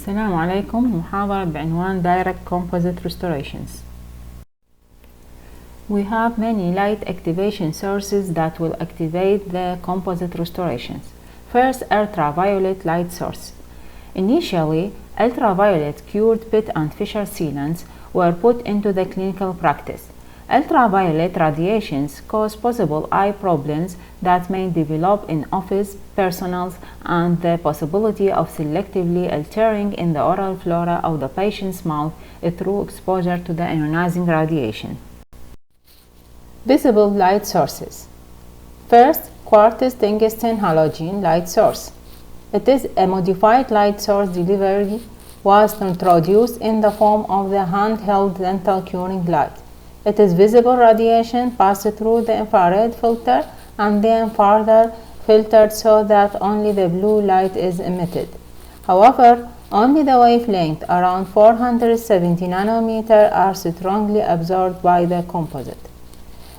السلام عليكم. محاضرة بعنوان Direct Composite Restorations. We have many light activation sources that will activate the composite restorations. First, ultraviolet light source. Initially, ultraviolet cured pit and fissure sealants were put into the clinical practice. Ultraviolet radiations cause possible eye problems that may develop in office personnel and the possibility of selectively altering in the oral flora of the patient's mouth through exposure to the ionizing radiation. Visible light sources. First, quartz tungsten halogen light source. It is a modified light source delivery was introduced in the form of the handheld dental curing light. It is visible radiation passed through the infrared filter and then further filtered so that only the blue light is emitted. However, only the wavelength around 470 nanometer are strongly absorbed by the composite.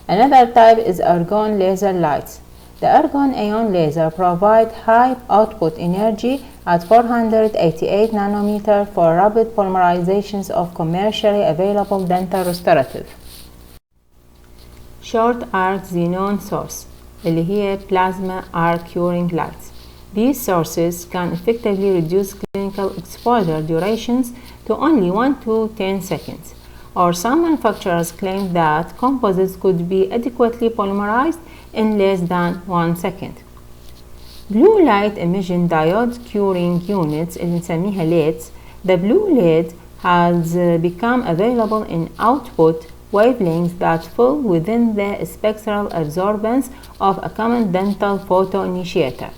Another type is argon laser lights. The argon ion laser provides high output energy at 488 nanometer for rapid polymerizations of commercially available dental restorative. Short arc xenon source اللي هي plasma arc curing lights. These sources can effectively reduce clinical exposure durations to only 1 to 10 seconds, or some manufacturers claim that composites could be adequately polymerized in less than 1 second. Blue light emission diode curing units اللي نسميها LEDs. The blue LED has become available in output wavelengths that fall within the spectral absorbance of a common dental photoinitiator.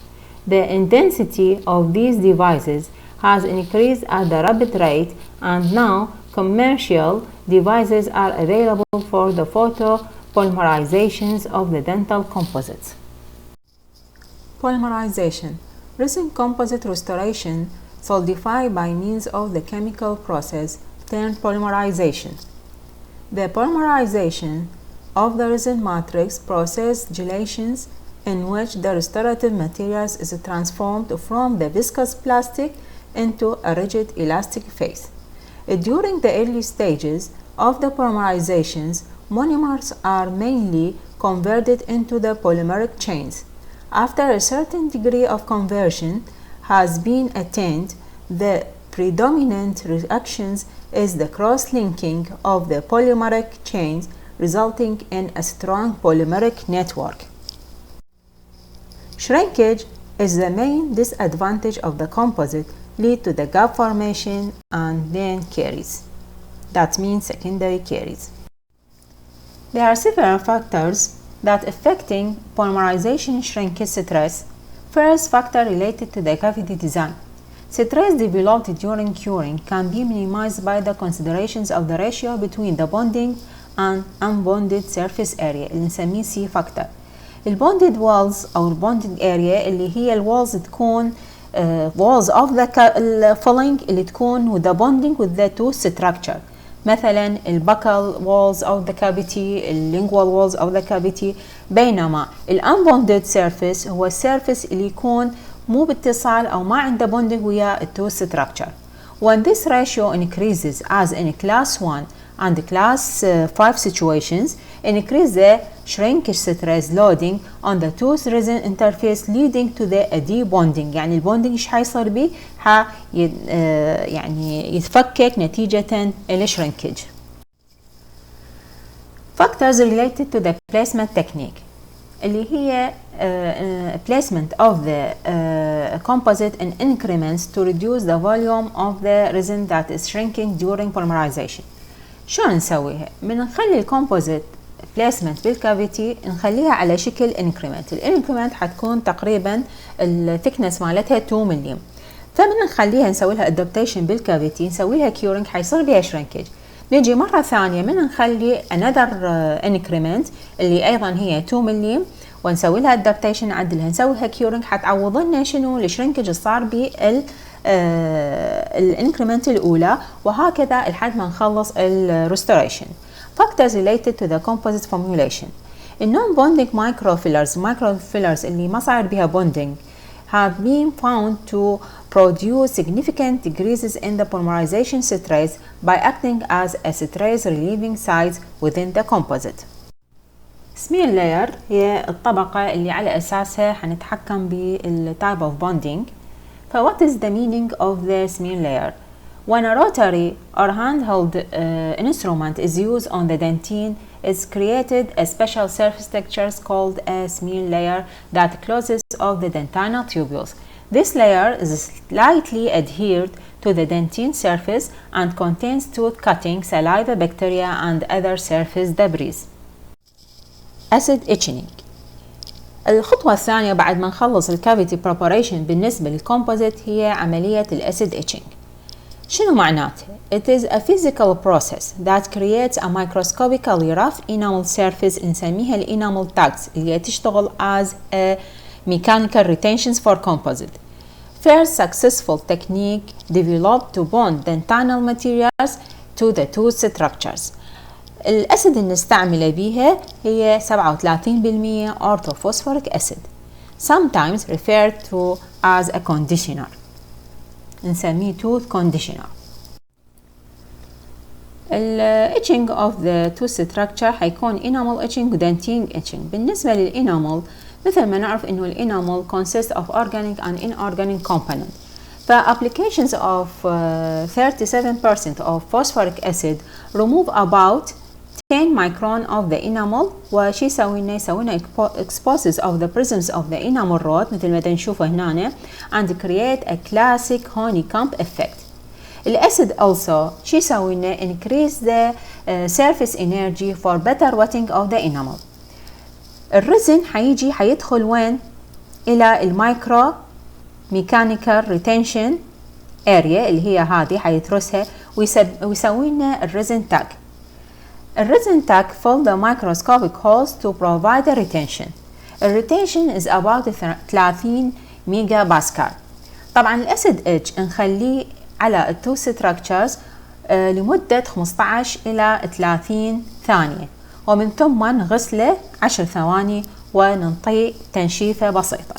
The intensity of these devices has increased at a rapid rate, and now commercial devices are available for the photopolymerizations of the dental composites. Polymerization. Resin composite restoration solidified by means of the chemical process termed polymerization. The polymerization of the resin matrix process gelations in which the restorative materials is transformed from the viscous plastic into a rigid elastic phase. During the early stages of the polymerizations, monomers are mainly converted into the polymeric chains. After a certain degree of conversion has been attained, the predominant reactions is the cross-linking of the polymeric chains, resulting in a strong polymeric network. Shrinkage is the main disadvantage of the composite, lead to the gap formation and then caries. That means secondary caries. There are several factors that affecting polymerization shrinkage stress. First factor related to the cavity design. Stress developed during curing can be minimized by the considerations of the ratio between the bonding and unbonded surface area اللي نسميه C factor. البonded walls أو البonded area اللي هي الوالز تكون walls of the filling اللي تكون with the bonding with the tooth structure. مثلا الbuccal walls of the cavity, lingual walls of the cavity. بينما unbonded surface هو السيرفيس اللي يكون مو باتصال أو ما عنده bonding ويا الtooth structure. When this ratio increases as in class 1 and class 5 situations, increase the shrinkage stress loading on the tooth resin interface leading to the debonding. يعني البوندينج ايش حيصير بيه؟ يعني يتفكك نتيجة الشرينكج. Factors related to the placement technique اللي هي placement of the composite in increments to reduce the volume of the resin that is shrinking during polymerization. شلون نسويها؟ بنخلي الكومبوزيت بليسمنت بالكافيتي نخليها على شكل انكريمنت. الانكريمنت حتكون تقريبا الثيكنس مالتها 2 ملم، فبنخليها نسوي لها ادابتيشن بالكافيتي، نسوي لها كيورنج حيصير بها شرينكج. نجي مره ثانيه من نخلي انذر انكريمنت اللي ايضا هي 2 ملم ونسوي لها ادابتيشن، نعدلها نسوي لها كيورنج حتعوض لنا شنو الشرينكج اللي صار بال الانكريمنت الاولى، وهكذا لحد ما نخلص الريستوريشن. Factors related to the composite formulation. النون بوندينج مايكرو فيلرز اللي ما صار بها بوندينج have been found to produce significant decreases in the polymerization stress by acting as a stress relieving site within the composite. smear layer هي الطبقة اللي على أساسها حنتحكم بالtype of bonding. what is the meaning of the smear layer? When a rotary or handheld instrument is used on the dentine, it's created a special surface texture called a smear layer that closes off the dentinal tubules. This layer is slightly adhered to the dentine surface and contains tooth cutting, saliva, bacteria, and other surface debris. acid etching. الخطوة الثانية بعد ما نخلص الكافيتي preparation بالنسبة للكومبوزيت هي عملية الأسيد etching. شنو معناته؟ It is a physical process that creates a microscopically rough enamel surface نسميها الانامل tags اللي تشتغل as a mechanical retentions for composite. First successful technique developed to bond dentinal materials to the tooth structures. الأسيد اللي نستعمله بيها هي 37% orthophosphoric acid, sometimes referred to as a conditioner. نسميه tooth conditioner. etching of the tooth structure حيكون enamel etching و dentin etching. بالنسبة للإنامل مثل ما نعرف إنه الإنامل consists of organic and inorganic component. applications of 37% of phosphoric acid remove about 10 micron of the enamel. وشي يسوينا exposes of the prisms of the enamel rod مثل ما نشوفه هنا and create a classic honeycomb effect. الأسيد also شي يسوينا increase the surface energy for better wetting of the enamel. الرزن حيدخل وين؟ إلى المايكرو mechanical retention area اللي هي هذه حيترسها ويسوي لنا الرزن تاج. الرزن tag fill the microscopic holes to provide a retention. الريتنشن is about 30 ميجا باسكال. طبعا الأسيد اتش نخليه على التوث structures لمدة 15 إلى 30 ثانية ومن ثم نغسله 10 ثواني وننطي تنشيفة بسيطة.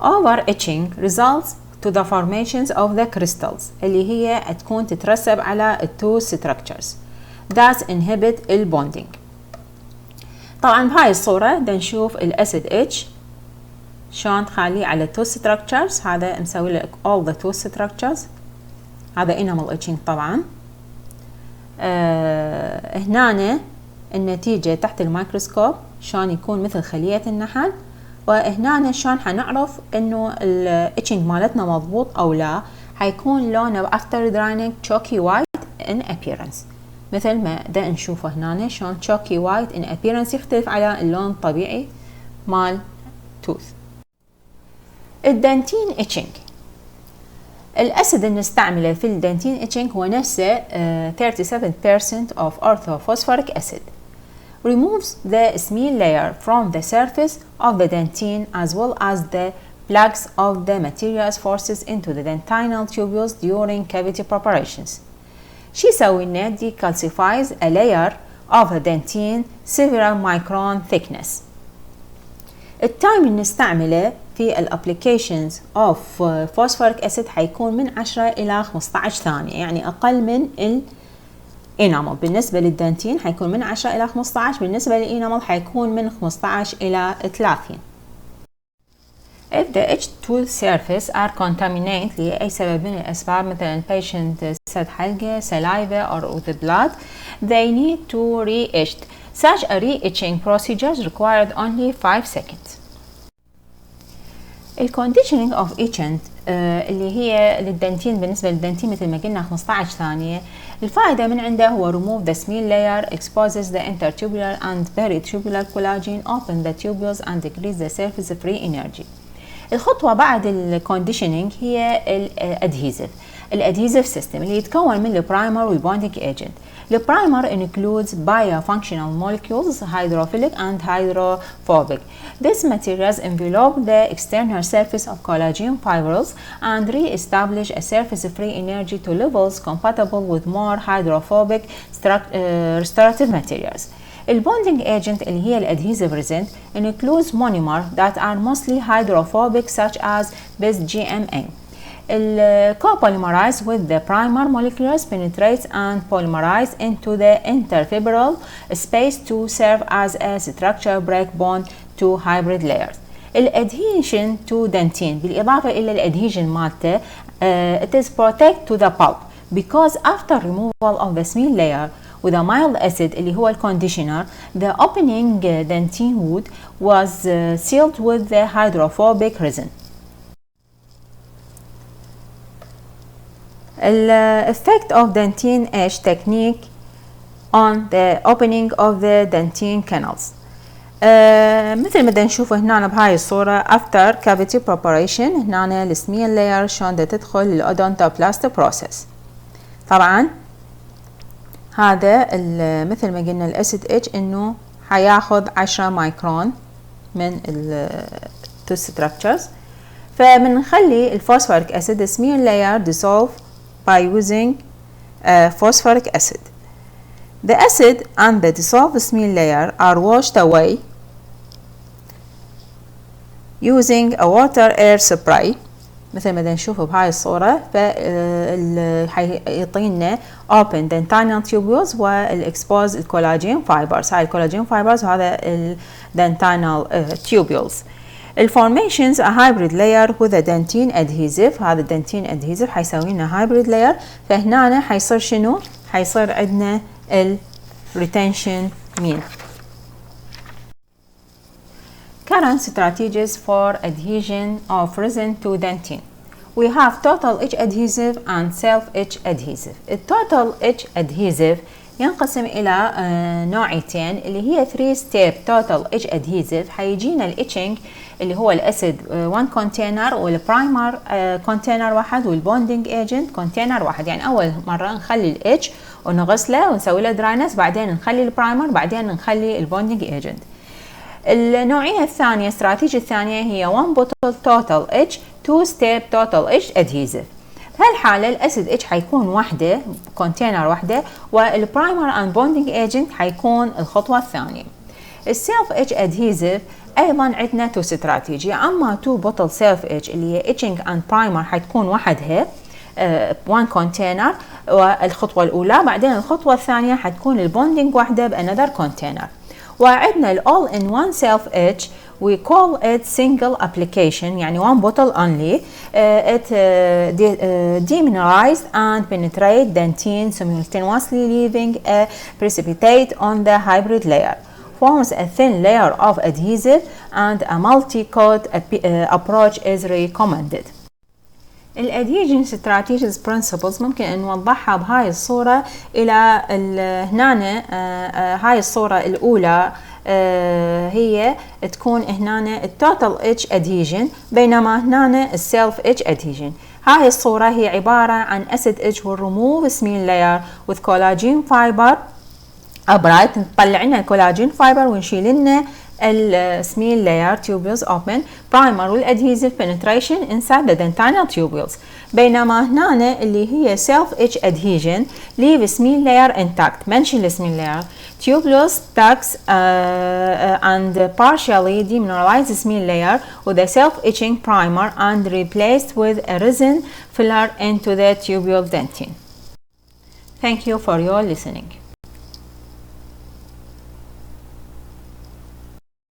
Over etching results to the formations of the crystals اللي هي تكون تترسب على التوث structures that inhibit البوندينج. طبعا بهاي الصورة نشوف الأسيد اتش شلون تخليه على التوث structures. هذا مسوي لك all the tooth structures. هذا enamel etching طبعا. هنا النتيجة تحت الميكروسكوب شلون يكون مثل خلية النحل. وهنا شلون حنعرف انه الاتشنج مالتنا مضبوط او لا. حيكون لونه after drying chalky white in appearance مثل ما دا نشوفه هنا شلون chalky white in appearance يختلف على اللون الطبيعي مال توث. الدنتين اتشنج. الأسيد اللي نستعمله في الدنتين اتشنج هو نفسه 37% of orthophosphoric acid. Removes the smear layer from the surface of the dentine as well as the plugs of the materials forces into the dentinal tubules during cavity preparations. شي يسوي لنا decalcifies a layer of the dentine several micron thickness. التايم اللي نستعمله في الابليكيشنز of phosphoric acid حيكون من 10 إلى 15 ثانية يعني أقل من الإنامل. بالنسبة للدنتين حيكون من 10 إلى 15. بالنسبة للإنامل حيكون من 15 إلى 30. If the etched tooth surface are contaminated لأي سبب من الأسباب مثلا patient سد حلقة saliva or with blood they need to re-etch. Such a re-etching procedure is required only 5 seconds. الconditioning of etchant اللي هي للدنتين بالنسبة للدنتين مثل ما قلنا 15 ثانية. الفائدة من عنده هو remove the smear layer, exposes the intertubular and peritubular collagen, open the tubules and decrease the surface free energy. الخطوة بعد الكونديشنينج هي الادهيزيف. الادهيزيف سيستم اللي يتكون من البرايمر والبوندينج ايجنت. البرايمر includes biofunctional molecules, hydrophilic and hydrophobic. These materials envelop the external surface of collagen fibrils and re-establish a surface-free energy to levels compatible with more hydrophobic restorative materials. البوندينج agent اللي هي الادهيزيف resin includes monomer that are mostly hydrophobic such as bis-GMA. Co-polymerize with the primer molecules penetrates and polymerize into the interfibral space to serve as a structure breakbone to hybrid layers. الادهيشن to dentin بالإضافة إلى الادهيشن مالته it is protect to the pulp because after removal of the smooth layer with a mild acid اللي هو الconditioner, the opening dentin wood was sealed with the hydrophobic resin. The effect of dentine etch technique on the opening of the dentine canals. مثل ما نشوفه هنا بهاي الصورة after cavity preparation. هنا السميل layer شلون تدخل الأودونتوبلاست process. طبعا هذا مثل ما قلنا الاسيد اتش انه حياخذ 10 مايكرون من التو structures. فبنخلي الفوسفوريك اسيد سميل layer dissolve by using phosphoric acid. The acid and the dissolved smear layer are washed away using a water air spray مثل ما نشوفه بهاي الصورة. حيعطينا open dentinal tubules والexposed الكولاجين fibers. هاي الكولاجين fibers وهذا dentinal tubules. الفورميشنز a hybrid layer with a dentine adhesive. هذا الدنتين adhesive حيسوي لنا hybrid layer. فهنا حيصير شنو؟ حيصير عندنا retention mean. Current strategies for adhesion of resin to dentine. We have total edge adhesive and self edge adhesive. التوتال edge adhesive ينقسم إلى نوعيتين اللي هي 3 step total edge adhesive. حيجينا الاتشنج اللي هو الاسيد 1 كونتينر والبرايمر كونتينر واحد والبوندينج ايجنت كونتينر واحد. يعني اول مره نخلي الاتش ونغسله ونسوي له دراينس، بعدين نخلي البرايمر، بعدين نخلي البوندينج ايجنت. النوعيه الثانيه استراتيجيه الثانيه هي 1 بوتل توتال اتش 2 ستيب توتال اتش ادهيزيف. بهالحاله الاسيد اتش حيكون وحده كونتينر وحده والبرايمر اند بوندينج ايجنت حيكون الخطوه الثانيه. السيلف اتش ادهيزيف ايضا عندنا تو استراتيجي. اما 2 بوتل سيلف اتش اللي هي اتشنج اند برايمر حتكون وحدها 1 كونتينر والخطوه الاولى، بعدين الخطوه الثانيه حتكون البوندينج وحده بانذر كونتينر. وعندنا الاول ان وان سيلف اتش we call it single application يعني one bottle only. It demineralize and penetrate dentine simultaneously leaving a precipitate on the hybrid layer. Forms a thin layer of adhesive and a multi-coat approach is recommended. الادهيجن strategies principles ممكن ان نوضحها بهاي الصورة. الى هنا هاي الصورة الاولى هي تكون هنا التوتال اتش ادهيجن، بينما هنا السيلف اتش ادهيجن. هاي الصورة هي عبارة عن اسيد اتش والريموف سمين لاير with collagen fiber ابرايت. نطلع لنا الكولاجين فايبر ونشيل لنا السميل لاير tubules open primer والادهيزيف penetration inside the dentinal tubules. بينما هنا اللي هي self etch adhesion leave smear layer intact. منشيل السميل layer tubules tucks and partially demineralize smear layer with a self etching primer and replaced with a resin filler into the tubule dentine. Thank you for your listening.